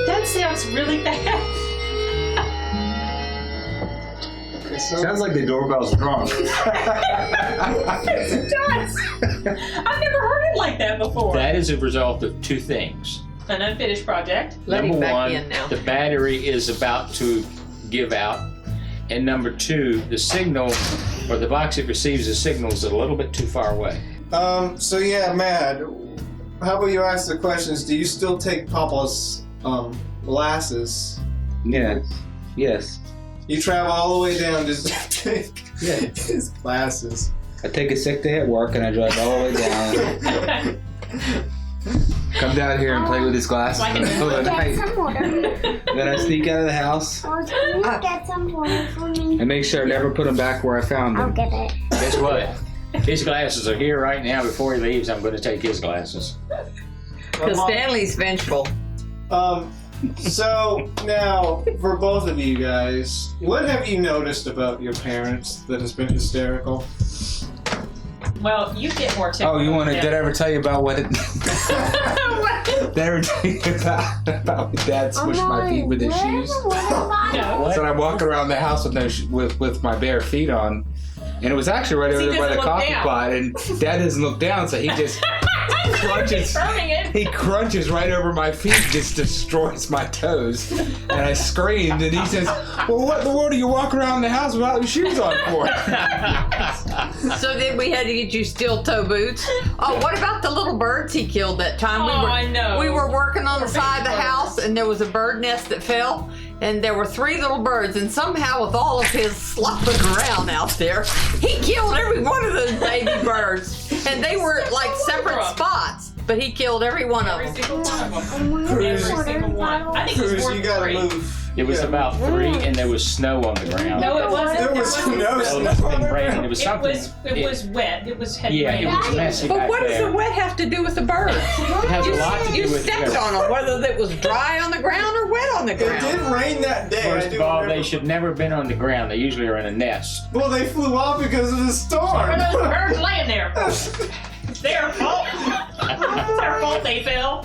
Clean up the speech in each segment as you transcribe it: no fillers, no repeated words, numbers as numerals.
That sounds really bad. Sounds like the doorbell's drunk. It does. I've never heard it like that before. That is a result of two things. An unfinished project. Number one, the battery is about to give out. And number two, the signal, or the box that receives the signal is a little bit too far away. So yeah, Mad, how about you ask the questions? Do you still take Papa's glasses? Yeah. Yes. You travel all the way down just to take his glasses. I take a sick day at work and I drive all the way down. Come down here and play with his glasses Like in the middle of the Get night. some water. Then I sneak out of the house Oh, can you get some water for me? and make sure I never put them back where I found I'll them. get it. Guess what? His glasses are here right now. Before he leaves, I'm going to take his glasses. Because Stanley's vengeful. So now, for both of you guys, what have you noticed about your parents that has been hysterical? Well, you get more tips. Oh, you want to? Did I ever tell you about what it? Did I ever tell you about my dad smushed my feet with his shoes? No. So I'm walking around the house with with my bare feet on, and it was actually right over He there by the doesn't look coffee down. pot, and Dad doesn't look down, so he just crunches. Confirming it. He crunches right over my feet, just destroys my toes, and I screamed, and he says, "Well, what in the world are you walking around the house without your shoes on for?" So then we had to get you steel toe boots. Oh, what about the little birds he killed that time? I know. We were working on the side of the house and there was a bird nest that fell and there were 3 little birds and somehow with all of his slopping around out there, he killed every one of those baby birds. And they were like separate spots, but he killed every one of Every them. single one of them. Cruz, Every single one. I think it's Cruz, more you than gotta 3. move. It was about 3, and there was snow on the ground. No, it wasn't. There It was wasn't. no Oh, it snow must have on been the raining. ground. It was It something. was wet. It was had Yeah, rain. it was messy But back what does there. the wet have to do with the birds? It has a lot to You do with stepped on them, whether it was dry on the ground or wet on the It did ground. rain that day. First I do of all, remember. they should never have been on the ground. They usually are in a nest. Well, they flew off because of the storm. Or those birds laying there. It's their fault. It's their fault they fell.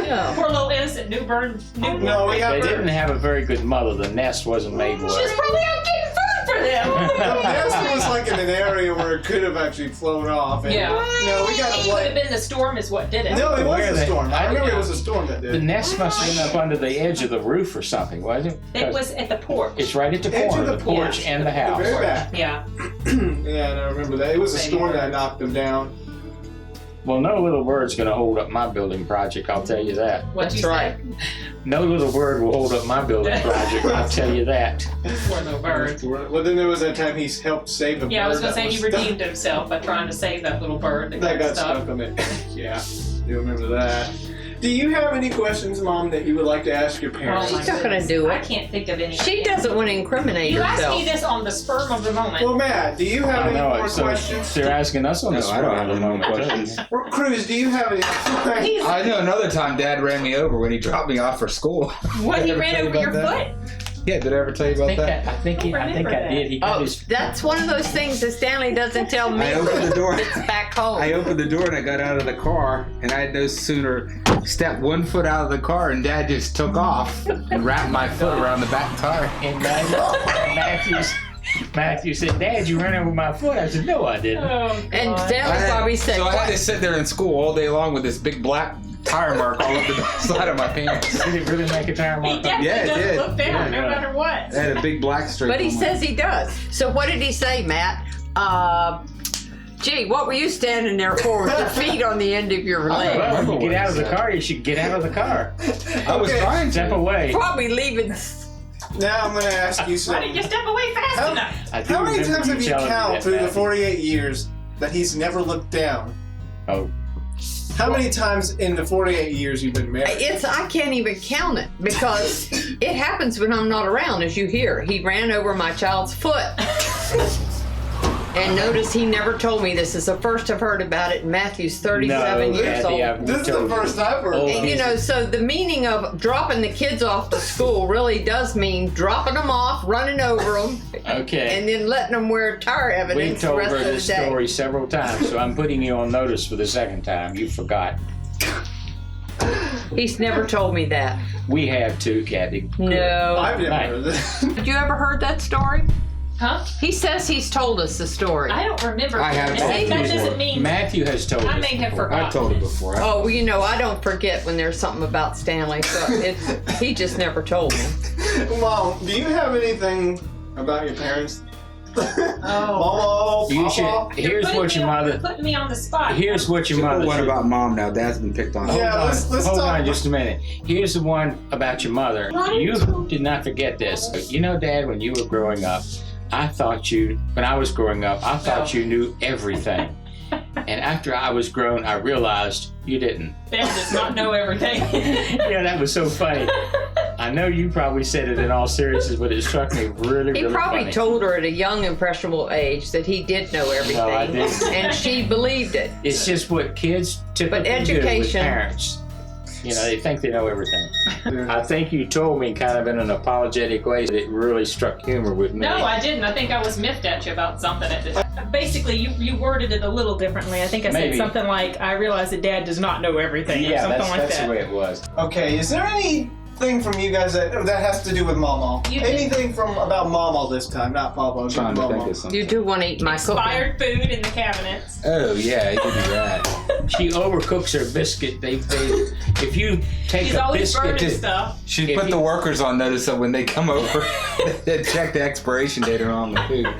Yeah. Poor little innocent newborn. No, we got They birds. didn't have a very good mother. The nest wasn't made She was well. probably out getting food for them. The nest was like in an area where it could have actually flown off. And, Yeah. No, we got It to could have play. been the storm is what did it. No, it was Where a they- storm. I I remember know. it was a storm that The did. nest must have been up under the edge of the roof or something, wasn't it? It was at the porch. It's right at the Edge of corner, the the porch and the The house. very back. Yeah. Yeah, and I remember that. It was a storm that knocked them down. Well, no little bird's going to hold up my building project, I'll tell you that. What That's you right. No little bird will hold up my building project, I'll tell you that. said? Poor little bird. Well, then there was that time he helped save a bird. Yeah, I was gonna that say he stuck- redeemed himself by trying to save that little bird That got stuck. stuck on it. Yeah, you remember that. Do you have any questions, Mom, that you would like to ask your parents? Oh my She's not gonna do I it. can't think of any. She doesn't want to incriminate You asked herself. me this on the sperm of the moment. Well, Matt, do you have I any know more it. So questions? they're asking us on the No, I don't have any more spot. questions. Cruz, do you have any questions? He's- I know another time Dad ran me over when he dropped me off for school. What, he Did I ever ran tell you over your about that? foot? Yeah, did I ever tell you I about think that? I think I did. He got Oh, his. that's one of those things that Stanley doesn't tell me. I opened the door. It's back home. I opened the door and I got out of the car, and I had no sooner stepped 1 foot out of the car, and Dad just took off and wrapped my foot around the back tire. And Matthew said, "Dad, you ran over my foot." I said, "No, I didn't." Oh, And God. Stanley probably said, so I had "What?" to sit there in school all day long with this big black tire mark all over the side of my pants. Did it really make a tire He mark? definitely Yeah, it doesn't did. look down no Yeah. matter what. I had a big black streak. But he on my- says he does. So what did he say, Matt? Gee, what were you standing there for with your feet on the end of your leg? Well, when you get out of the car, you should get out of the car. I was Okay. trying Step to. away. Probably leaving. Now I'm going to ask you Why didn't you something. step away fast How- enough? I do How many remember times have you telling me count that, through the Matthew. 48 years that he's never looked down? Oh, How many times in the 48 years you've been married? I can't even count it because it happens when I'm not around, as you hear. He ran over my child's foot. And notice he never told me this. Is the first I've heard about it. Matthew's 37 years Kathy, old. I've This is the told you. first I've heard. Oh, And, you know, so the meaning of dropping the kids off to school really does mean dropping them off, running over them, Okay. and then letting them wear tire We evidence the told rest her of the this day. story several times, so I'm putting you on notice for the second time. You forgot. He's never told me that. We have too, Kathy. No. I've never Right. heard this. Had you ever heard that story? Huh? He says he's told us the story. I don't remember. I have And told that you doesn't mean Matthew has told us. I may have before. forgotten. I've told it before. Oh, well, you know, I don't forget when there's something about Stanley, so he just never told me. Mom, do you have anything about your parents? Oh. Mama, You should. Papa? Here's what your You're mother. putting me on the spot. Here's what your mother. What should- about mom now? Dad's been picked on. Yeah, let's Hold talk. on just a minute. Here's the one about your mother. You did not forget this. You know, Dad, when you were growing up, when I was growing up, I thought you knew everything. And after I was grown, I realized you didn't. Dad does not know everything. Yeah, that was so funny. I know you probably said it in all seriousness, but it struck me really, He really probably funny. told her at a young, impressionable age that he did know everything. No, I didn't. And she believed it. It's just what kids typically do with education- parents. You know, they think they know everything. I think you told me kind of in an apologetic way that it really struck humor with me. No, I didn't. I think I was miffed at you about something at the time. Basically, you worded it a little differently. I think I said Maybe. something like, I realize that Dad does not know everything, or Yeah, something that's, like that's that. the way it was. Okay, is there anything from you guys that has to do with Mama? You- Anything from about Mama this time, not Papa? I'm trying but to think Mama. of something. You do want to eat my cooking. Expired food in the cabinets. Oh yeah, you could be right. She overcooks her biscuit. If you take He's a always burning biscuit, stuff. She If put you- the workers on notice so when they come over, they check the expiration date on the food.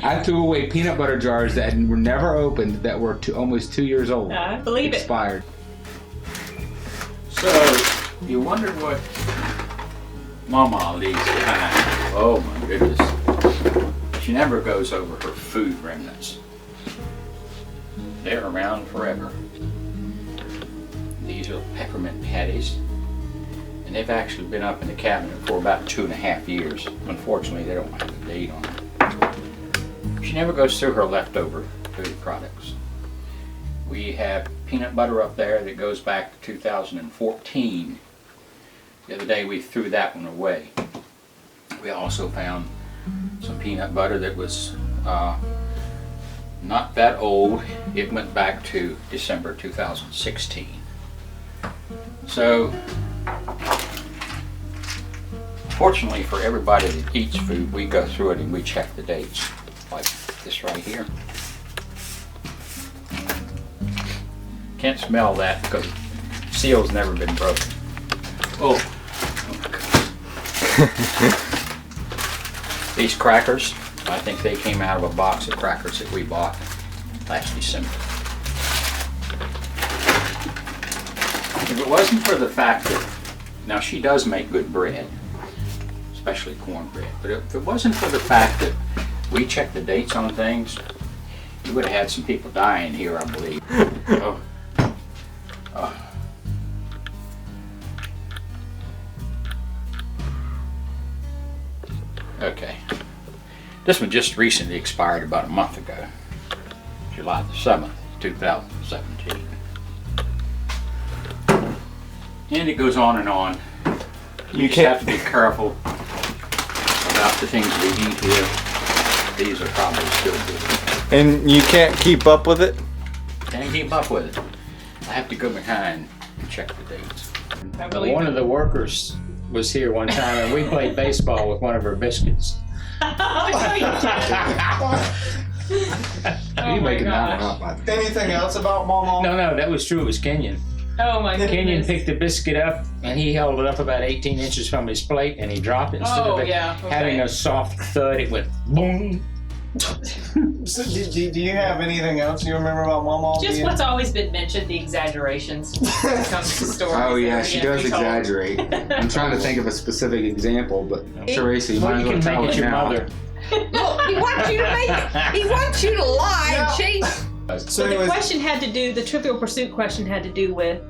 I threw away peanut butter jars that were never opened that were almost 2 years old. I believe it. Expired. so you wonder what Mama leaves behind. Oh my goodness. She never goes over her food remnants. They're around forever. These are peppermint patties. And they've actually been up in the cabinet for about 2.5 years. Unfortunately, they don't have a date on them. She never goes through her leftover food products. We have peanut butter up there that goes back to 2014. The other day we threw that one away. We also found some peanut butter that was not that old. It went back to December 2016. So, fortunately for everybody that eats food, we go through it and we check the dates, like this right here. Can't smell that because the seal's never been broken. Oh my God. These crackers, I think they came out of a box of crackers that we bought last December. If it wasn't for the fact that, now she does make good bread, especially cornbread, but if it wasn't for the fact that we check the dates on things, you would have had some people dying here, I believe. Oh. Oh. Okay. This one just recently expired about a month ago, July the 7th, 2017. And it goes on and on. You just have to be careful about the things we eat here. These are probably still good. And you can't keep up with it? Can't keep up with it. I have to go behind and check the dates. I believe One it. of the workers was here one time and we played baseball with one of her biscuits. Oh, You my making that gosh. one up? Anything else about Mama? No, that was true. It was Kenyon. Oh my Kenyon goodness. picked the biscuit up and he held it up about 18 inches from his plate and he dropped it. Instead Oh, of it yeah, okay. having a soft thud, it went boom. So, do you have anything else you remember about Mama? Just being- what's always been mentioned, the exaggerations when it comes to stories. Oh yeah, that she are does getting retold. exaggerate. I'm trying to think of a specific example, but Teresa, you Well, might you as well can tell make it it your now. mother. Well, he wants you to make. He wants you to lie Yeah. and cheat. So Well, the anyways, question had to do, the Trivial Pursuit question had to do with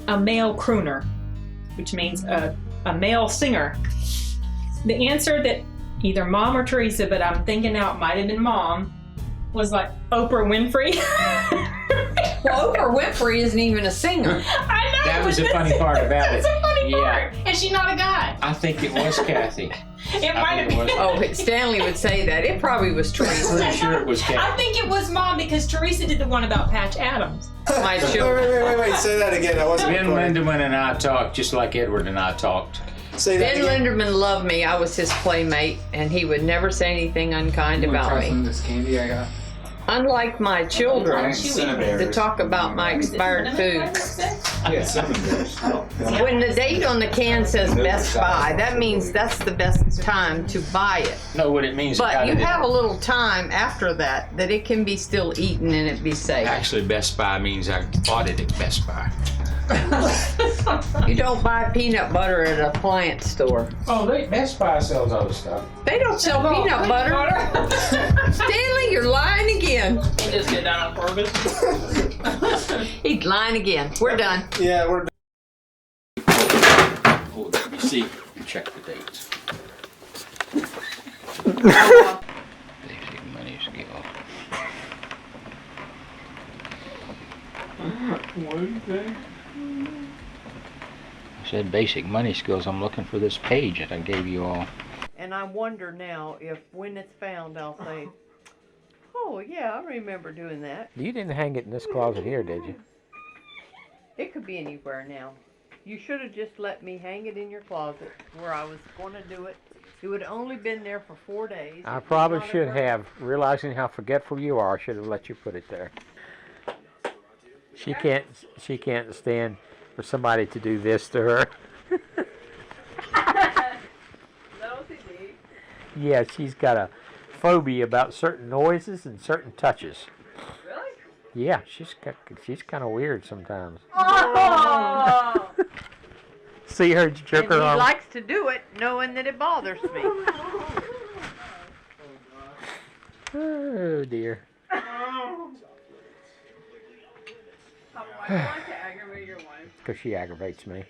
a male crooner, which means a male singer. The answer that either Mom or Teresa, but I'm thinking now it might have been Mom, was like Oprah Winfrey. Well, Oprah Winfrey isn't even a singer. I know. That was but the funny part about That's it. the funny Yeah. part. And she's not a guy. I think it was Kathy. It might have it been. was. Oh, Stanley would say that. It probably was Teresa. Pretty sure it was I Kathy. think it was Mom because Teresa did the one about Patch Adams. My Wait, children. wait. Say that again. I wasn't Ben recording. Lindemann and I talked just like Edward and I talked. Say that Ben again. Linderman loved me. I was his playmate, and he would never say anything unkind You wanna about try some me. of this candy I got? Unlike my children, Cinnamon to talk about my expired foods. Yeah, cinnamon bears. When the date on the can says Best Buy, that means that's the best time to buy it. No, what it means. But you it have a little time after that it can be still eaten and it be safe. Actually, Best Buy means I bought it at Best Buy. You don't buy peanut butter at a plant store. Oh, Best Buy sells other stuff. They don't sell peanut butter. Stanley, you're lying again. He just did that on purpose. He's lying again. We're done. Yeah, we're done. Oh, let me see. Check the dates. Basic money skill. What do you think? I said basic money skills. I'm looking for this page that I gave you all. And I wonder now if when it's found, I'll say, oh, yeah, I remember doing that. You didn't hang it in this closet here, did you? It could be anywhere now. You should have just let me hang it in your closet where I was going to do it. It would have only been there for 4 days. I It would probably not should hurt. have. Realizing how forgetful you are, I should have let you put it there. She can't stand for somebody to do this to her. Yeah, she's got a phobia about certain noises and certain touches. Really? Yeah, she's kind of weird sometimes. See her jerk And her he arm. likes to do it knowing that it bothers me. Oh dear. Because she aggravates me.